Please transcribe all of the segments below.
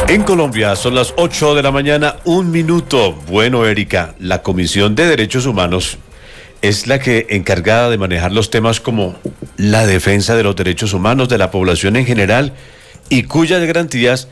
En Colombia son las 8 de la mañana, 1 minuto. Bueno, Erika, la Comisión de Derechos Humanos es la que encargada de manejar los temas como la defensa de los derechos humanos de la población en general y cuyas garantías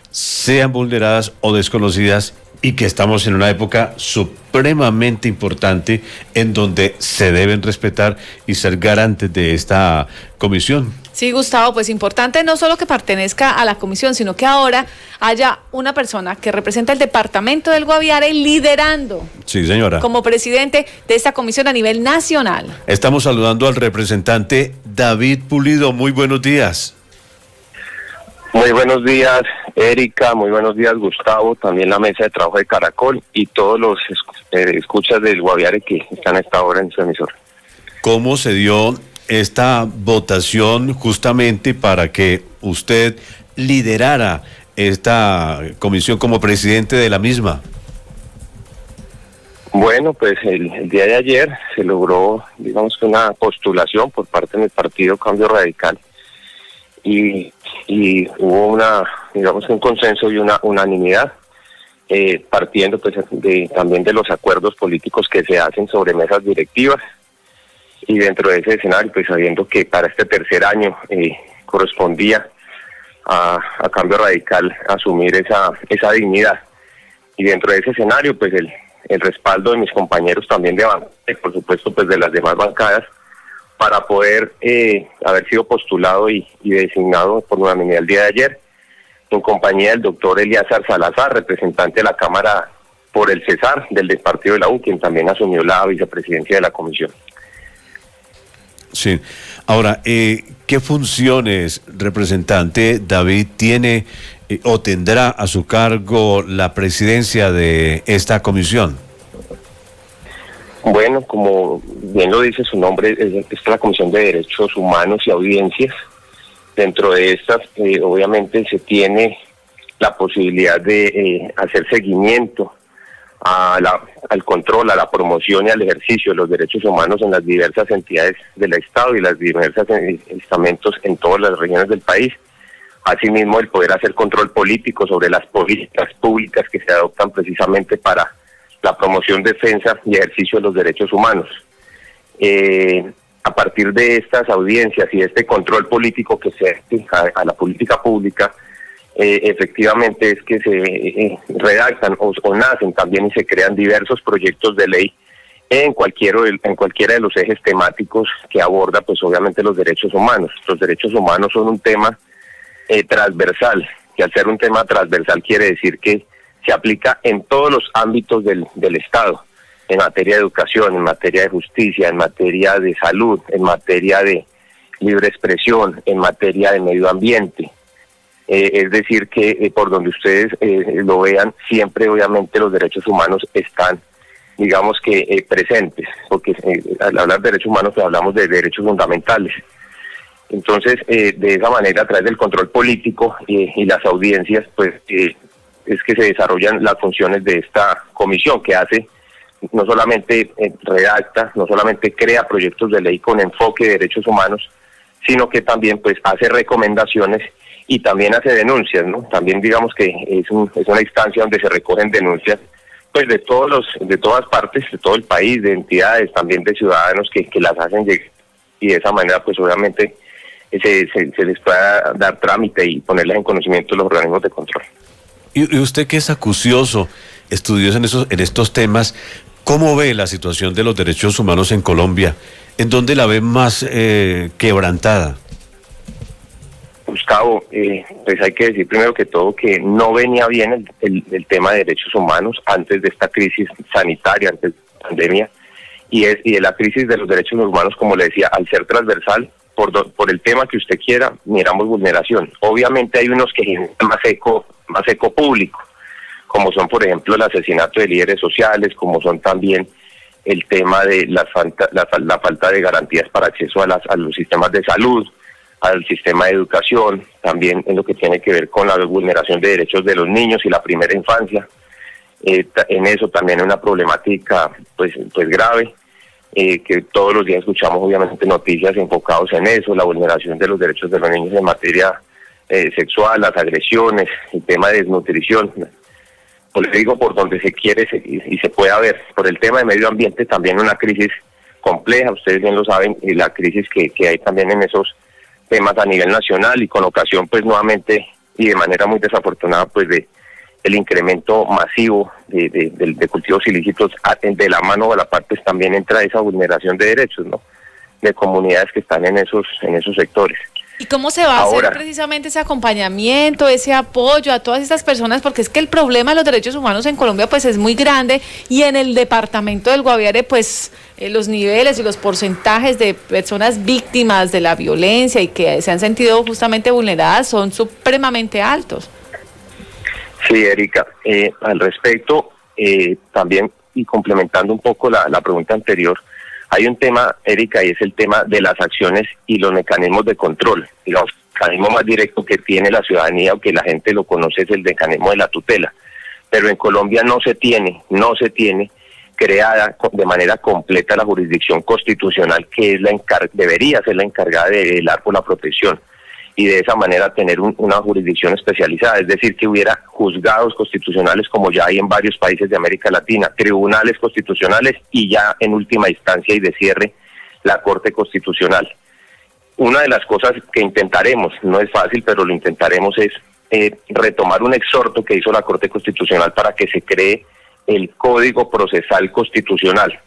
sean vulneradas o desconocidas, y que estamos en una época supremamente importante en donde se deben respetar y ser garantes de esta comisión. Sí, Gustavo, pues importante no solo que pertenezca a la comisión, sino que ahora haya una persona que representa el departamento del Guaviare liderando. Sí, señora. Como presidente de esta comisión a nivel nacional. Estamos saludando al representante David Pulido. Muy buenos días. Muy buenos días, Erika, muy buenos días, Gustavo, también la mesa de trabajo de Caracol y todos los escuchas del Guaviare que están a esta hora en su emisora. ¿Cómo se dio esta votación justamente para que usted liderara esta comisión como presidente de la misma? Bueno, pues el día de ayer se logró, digamos que una postulación por parte del partido Cambio Radical y hubo un consenso y una unanimidad, partiendo pues también de los acuerdos políticos que se hacen sobre mesas directivas, y dentro de ese escenario, pues sabiendo que para este tercer año correspondía a Cambio Radical asumir esa dignidad, y dentro de ese escenario pues el respaldo de mis compañeros también de bancada, y por supuesto pues de las demás bancadas, para poder haber sido postulado y designado por unanimidad el día de ayer, en compañía del doctor Elíazar Salazar, representante de la Cámara por el Cesar del partido de la U, quien también asumió la vicepresidencia de la comisión. Sí. Ahora, ¿qué funciones, representante David, tiene o tendrá a su cargo la presidencia de esta comisión? Bueno, como bien lo dice su nombre, es la Comisión de Derechos Humanos y Audiencias. Dentro de estas, obviamente, se tiene la posibilidad de hacer seguimiento al control, a la promoción y al ejercicio de los derechos humanos en las diversas entidades del Estado y las diversas estamentos en todas las regiones del país. Asimismo, el poder hacer control político sobre las políticas públicas que se adoptan precisamente para la promoción, defensa y ejercicio de los derechos humanos. A partir de estas audiencias y de este control político que se hace a la política pública, efectivamente es que se redactan o nacen también y se crean diversos proyectos de ley en cualquiera de los ejes temáticos que aborda pues obviamente los derechos humanos. Los derechos humanos son un tema transversal, que al ser un tema transversal quiere decir que se aplica en todos los ámbitos del Estado, en materia de educación, en materia de justicia, en materia de salud, en materia de libre expresión, en materia de medio ambiente. Es decir que por donde ustedes lo vean, siempre obviamente los derechos humanos están, digamos que presentes, porque al hablar de derechos humanos pues hablamos de derechos fundamentales. Entonces, de esa manera, a través del control político y las audiencias, pues es que se desarrollan las funciones de esta comisión, que hace, no solamente redacta, no solamente crea proyectos de ley con enfoque de derechos humanos, sino que también pues hace recomendaciones y también hace denuncias, ¿no? También digamos que es una instancia donde se recogen denuncias pues de todas partes, de todo el país, de entidades, también de ciudadanos que las hacen llegar, y de esa manera pues obviamente se les pueda dar trámite y ponerlas en conocimiento de los organismos de control. Y usted, que es acucioso, estudioso en estos temas, ¿cómo ve la situación de los derechos humanos en Colombia? ¿En dónde la ve más quebrantada? Gustavo, pues hay que decir primero que todo que no venía bien el tema de derechos humanos antes de esta crisis sanitaria, antes de la pandemia, y de la crisis de los derechos humanos, como le decía, al ser transversal, por el tema que usted quiera, miramos vulneración. Obviamente hay unos que generan más eco público, como son por ejemplo el asesinato de líderes sociales, como son también el tema de la falta de garantías para acceso a los sistemas de salud, al sistema de educación, también en lo que tiene que ver con la vulneración de derechos de los niños y la primera infancia. En eso también hay una problemática pues grave, que todos los días escuchamos obviamente noticias enfocados en eso, la vulneración de los derechos de los niños en materia sexual, las agresiones, el tema de desnutrición. Pues le digo, por donde se quiere y se pueda ver. Por el tema de medio ambiente también una crisis compleja, ustedes bien lo saben, y la crisis que hay también en esos temas a nivel nacional, y con ocasión pues nuevamente y de manera muy desafortunada pues de el incremento masivo de cultivos ilícitos de la mano de la par, pues también entra esa vulneración de derechos, ¿no?, de comunidades que están en esos sectores. ¿Y cómo se va a hacer precisamente ese acompañamiento, ese apoyo a todas estas personas? Porque es que el problema de los derechos humanos en Colombia pues es muy grande, y en el departamento del Guaviare pues los niveles y los porcentajes de personas víctimas de la violencia y que se han sentido justamente vulneradas son supremamente altos. Sí, Erika, al respecto, también, y complementando un poco la pregunta anterior, hay un tema, Erika, y es el tema de las acciones y los mecanismos de control. Digamos, el mecanismo más directo que tiene la ciudadanía o que la gente lo conoce es el mecanismo de la tutela. Pero en Colombia no se tiene creada de manera completa la jurisdicción constitucional que es debería ser la encargada de velar por la protección, y de esa manera tener una jurisdicción especializada, es decir, que hubiera juzgados constitucionales como ya hay en varios países de América Latina, tribunales constitucionales y ya en última instancia y de cierre la Corte Constitucional. Una de las cosas que intentaremos, no es fácil, pero lo intentaremos, es retomar un exhorto que hizo la Corte Constitucional para que se cree el Código Procesal Constitucional,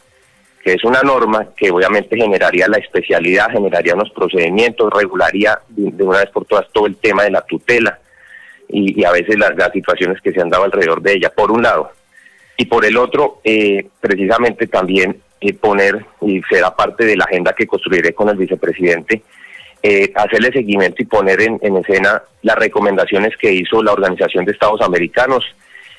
que es una norma que obviamente generaría la especialidad, generaría unos procedimientos, regularía de una vez por todas todo el tema de la tutela y a veces las situaciones que se han dado alrededor de ella, por un lado. Y por el otro, precisamente también poner, y será parte de la agenda que construiré con el vicepresidente, hacerle seguimiento y poner en escena las recomendaciones que hizo la Organización de Estados Americanos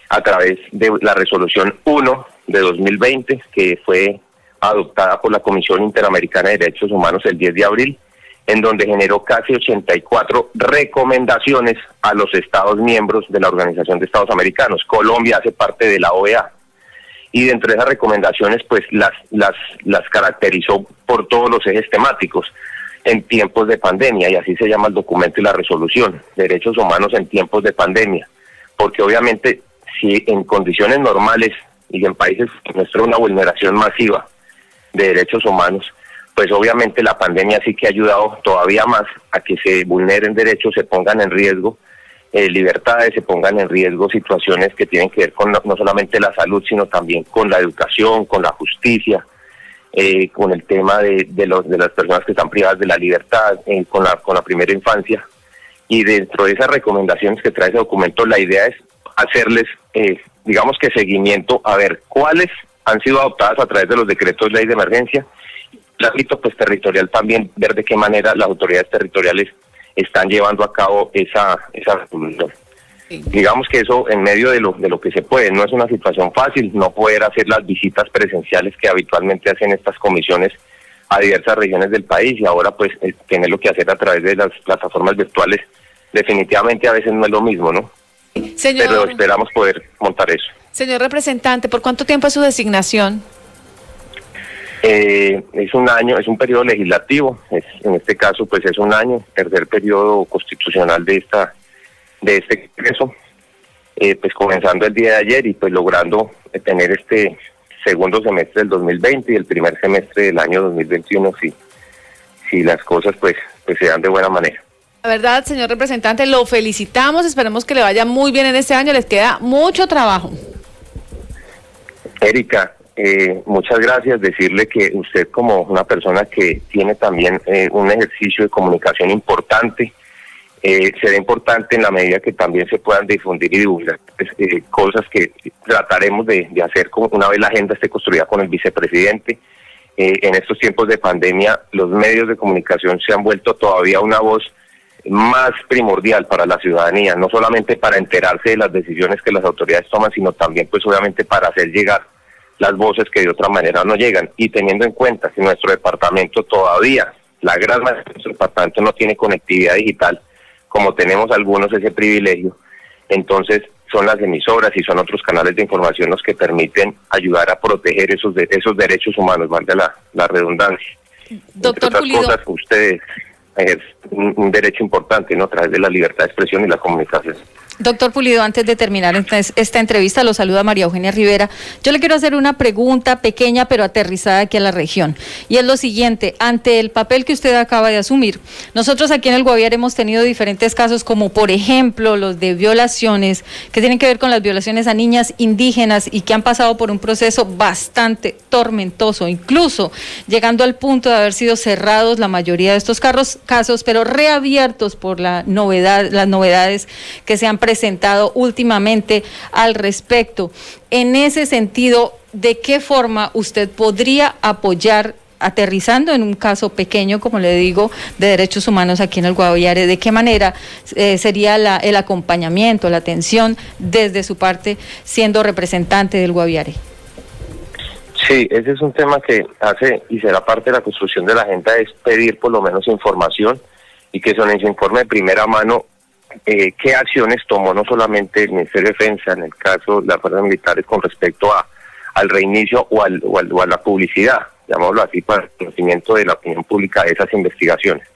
a través de la Resolución 1 de 2020, que fue adoptada por la Comisión Interamericana de Derechos Humanos el 10 de abril, en donde generó casi 84 recomendaciones a los Estados miembros de la Organización de Estados Americanos. Colombia hace parte de la OEA, y dentro de esas recomendaciones pues las caracterizó por todos los ejes temáticos en tiempos de pandemia, y así se llama el documento y la resolución, derechos humanos en tiempos de pandemia, porque obviamente si en condiciones normales y en países que muestran una vulneración masiva de derechos humanos, pues obviamente la pandemia sí que ha ayudado todavía más a que se vulneren derechos, se pongan en riesgo libertades, se pongan en riesgo situaciones que tienen que ver con no solamente la salud, sino también con la educación, con la justicia, con el tema de las personas que están privadas de la libertad, con la primera infancia. Y dentro de esas recomendaciones que trae ese documento, la idea es hacerles, digamos que seguimiento, a ver cuáles han sido adoptadas a través de los decretos de ley de emergencia. El ámbito pues territorial también, ver de qué manera las autoridades territoriales están llevando a cabo esa resolución. Sí. Digamos que eso en medio de lo que se puede, no es una situación fácil, no poder hacer las visitas presenciales que habitualmente hacen estas comisiones a diversas regiones del país, y ahora pues tenerlo que hacer a través de las plataformas virtuales, definitivamente a veces no es lo mismo, ¿no? Señor, pero esperamos poder montar eso. Señor representante, ¿por cuánto tiempo es su designación? Es un año, es un periodo legislativo, en este caso pues es un año, tercer periodo constitucional de este Congreso, pues comenzando el día de ayer y pues logrando tener este segundo semestre del 2020 y el primer semestre del año 2021 si las cosas pues se dan de buena manera. La verdad, señor representante, lo felicitamos, esperemos que le vaya muy bien en este año, les queda mucho trabajo. Erika, muchas gracias, decirle que usted como una persona que tiene también un ejercicio de comunicación importante, será importante en la medida que también se puedan difundir y divulgar cosas que trataremos de hacer una vez la agenda esté construida con el vicepresidente. En estos tiempos de pandemia, los medios de comunicación se han vuelto todavía una voz más primordial para la ciudadanía, no solamente para enterarse de las decisiones que las autoridades toman, sino también pues obviamente para hacer llegar las voces que de otra manera no llegan, y teniendo en cuenta que nuestro departamento todavía, la gran mayoría de nuestro departamento no tiene conectividad digital, como tenemos algunos ese privilegio, entonces son las emisoras y son otros canales de información los que permiten ayudar a proteger esos derechos humanos, valga la redundancia. Doctor Pulido, cosas, ustedes ejerce un derecho importante, ¿no? A través de la libertad de expresión y la comunicación. Doctor Pulido, antes de terminar esta entrevista, lo saluda María Eugenia Rivera. Yo le quiero hacer una pregunta pequeña pero aterrizada aquí a la región. Y es lo siguiente, ante el papel que usted acaba de asumir, nosotros aquí en el Guaviare hemos tenido diferentes casos, como por ejemplo los de violaciones, que tienen que ver con las violaciones a niñas indígenas y que han pasado por un proceso bastante tormentoso, incluso llegando al punto de haber sido cerrados la mayoría de estos casos, pero reabiertos por las novedades que se han presentado últimamente al respecto. En ese sentido, ¿de qué forma usted podría apoyar, aterrizando en un caso pequeño, como le digo, de derechos humanos aquí en el Guaviare? ¿De qué manera sería el acompañamiento, la atención desde su parte, siendo representante del Guaviare? Sí, ese es un tema que hace y será parte de la construcción de la agenda, es pedir por lo menos información y que son ese informe de primera mano. ¿Qué acciones tomó no solamente el Ministerio de Defensa, en el caso de las fuerzas militares, con respecto al reinicio o a la publicidad, llamémoslo así, para el conocimiento de la opinión pública de esas investigaciones?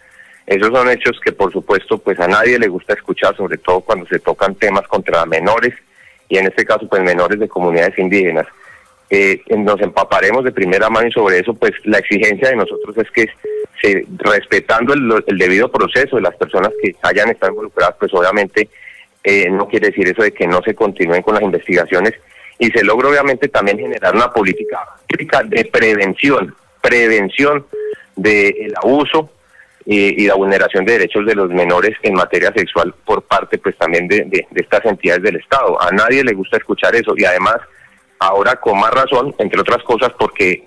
Esos son hechos que, por supuesto, pues a nadie le gusta escuchar, sobre todo cuando se tocan temas contra menores, y en este caso, pues menores de comunidades indígenas. Nos empaparemos de primera mano, y sobre eso, pues la exigencia de nosotros es que respetando el debido proceso de las personas que hayan estado involucradas, pues obviamente no quiere decir eso de que no se continúen con las investigaciones, y se logra obviamente también generar una política de prevención del abuso y la vulneración de derechos de los menores en materia sexual por parte pues también de estas entidades del Estado. A nadie le gusta escuchar eso, y además ahora con más razón, entre otras cosas, porque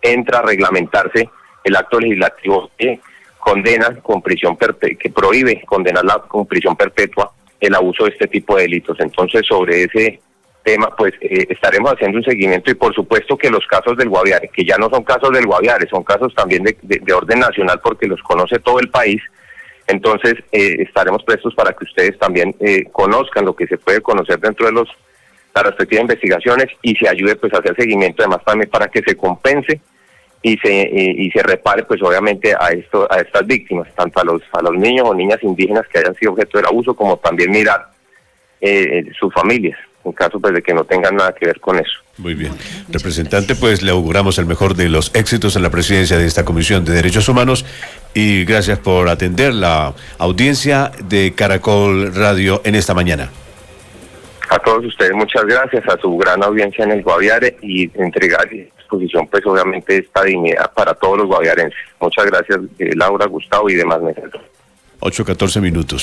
entra a reglamentarse el acto legislativo que condena con prisión perpetua, que prohíbe condenarla con prisión perpetua el abuso de este tipo de delitos. Entonces, sobre ese tema, pues estaremos haciendo un seguimiento, y por supuesto que los casos del Guaviare, que ya no son casos del Guaviare, son casos también de orden nacional, porque los conoce todo el país. Entonces, estaremos prestos para que ustedes también conozcan lo que se puede conocer dentro de las respectivas investigaciones, y se ayude pues a hacer seguimiento, además también para que se compense y se repare pues obviamente a estas víctimas, tanto a los niños o niñas indígenas que hayan sido objeto del abuso, como también mirar sus familias, en caso pues de que no tengan nada que ver con eso. Muy bien. Representante, pues le auguramos el mejor de los éxitos en la presidencia de esta Comisión de Derechos Humanos, y gracias por atender la audiencia de Caracol Radio en esta mañana. A todos ustedes muchas gracias, a su gran audiencia en el Guaviare, y entregar a disposición pues obviamente esta dignidad para todos los guaviarenses. Muchas gracias, Laura, Gustavo y demás. 8:14 minutos.